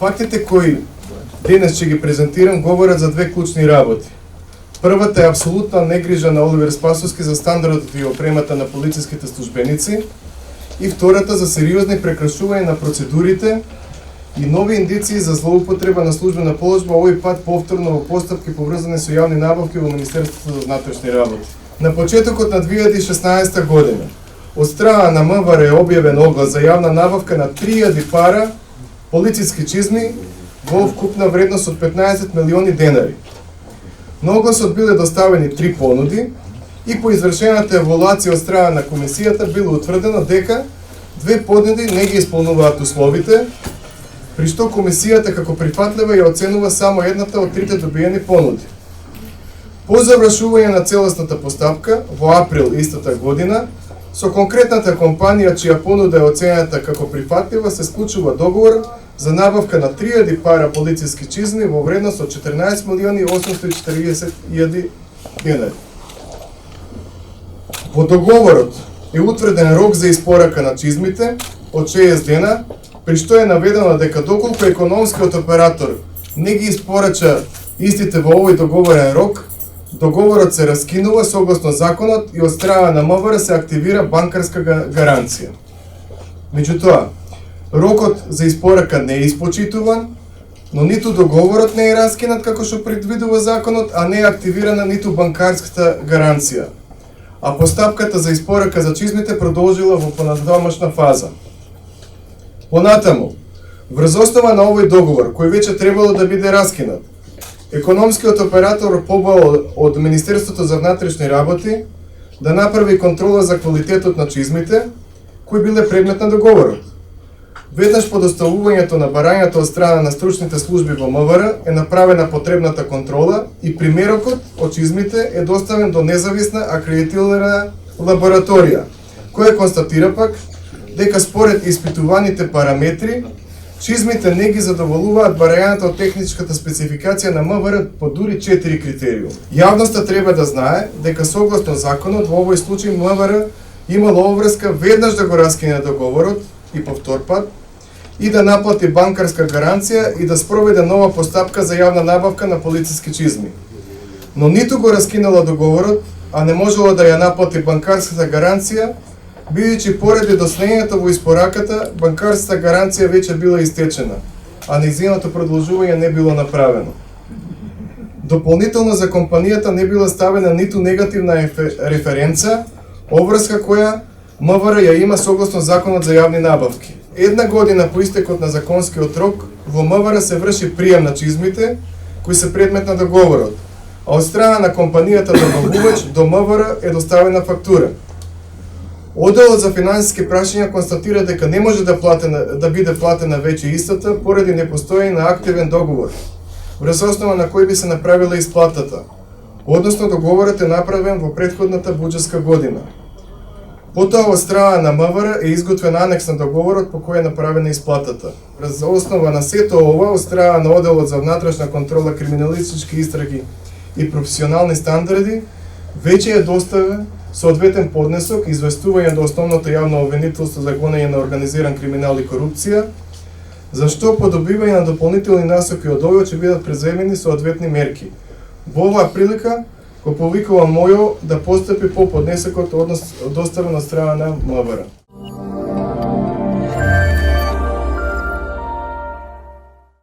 Фактите кои денес ќе ги презентирам говорат за две клучни работи. Првата е апсолутна негрижа на Оливер Спасовски за стандардот и опремата на полициските службеници и втората за сериозни прекрашувања на процедурите и нови индиции за злоупотреба на службена положба, овој пат повторно во постапки поврзани со јавни набавки во Министерството за внатрешни работи. На почетокот на 2016 година од страна на МВР е објавен оглас за јавна набавка на 3000 пара полициски чизми во вкупна вредност од 15 милиони денари. На огласот биле доставени 3 понуди и по извршената еволуација од страна на комисијата било утврдено дека 2 понуди не ги исполнуваат условите, при што комисијата како прифатлива ја оценува само едната од трите добиени понуди. По завршување на целосната постапка во април истата година, со конкретната компанија чија понуда е оценета како прифатлива се склучува договор за набавка на 3000 пара полициски чизми во вредност од 14 милиони 840 илјади денари. Во договорот е утврден рок за испорака на чизмите од 6 дена, при што е наведено дека доколку економскиот оператор не ги испорача истите во овој договорен рок, договорот се раскинува согласно законот и од страна на МВР се активира банкарска гаранција. Меѓутоа, рокот за испорака не е испочитуван, но ниту договорот не е раскинат како што предвидува законот, а не е активирана ниту банкарската гаранција. А постапката за испорака за чизмите продолжила во понатамошна фаза. Понатаму, врз основа на овој договор, кој веќе требало да биде раскинат, економскиот оператор побал од Министерството за внатрешни работи да направи контрола за квалитетот на чизмите, кои биле предмет на договорот. Веднаш по доставувањето на барањето од страна на стручните служби во МВР е направена потребната контрола и примерокот од чизмите е доставен до независна акредитирана лабораторија, која констатира пак дека според испитуваните параметри, чизмите не ги задоволуваат барањата од техничката спецификација на МВР по дури 4 критериуми. Јавноста треба да знае дека согласно законот во овој случај МВР имало обврска веднаш да го раскине договорот и по втор пат и да наплати банкарска гаранција и да спроведе нова постапка за јавна набавка на полициски чизми. Но ниту го раскинала договорот, а не можела да ја наплати банкарската гаранција, бидејќи поради доснењето во испораката, банкарската гаранција веќе била истечена, а нејзиното продолжување не било направено. Дополнително за компанијата не била ставена ниту негативна референца, обврска која МВР ја има согласно законот за јавни набавки. Една година по истекот на законскиот рок, во МВР се врши прием на чизмите, кои се предмет на договорот, а од страна на компанијата добавувач до МВР е доставена фактура. Оделот за финансиски прашања констатира дека не може да биде платена веќе истата поради непостоење на активен договор, врз основа на кој би се направила исплатата, односно договорот е направен во претходната буџетска година. Потоа од страна на МВР е изготвен анекс на договорот по кој е направена исплатата. Врз основа на сето ова, од страна на Оделот за внатрешна контрола, криминалистички истраги и професионални стандарди, веќе е доставен соодветен поднесок, известување до основното јавно обвинителство за гонење на организиран криминал и корупција, за што по добивање на дополнителни насоки од овој ќе бидат преземени соодветни мерки. Во оваа прилика го повикувам МОЈО да постапи по поднесокот доставен од страна на МВР.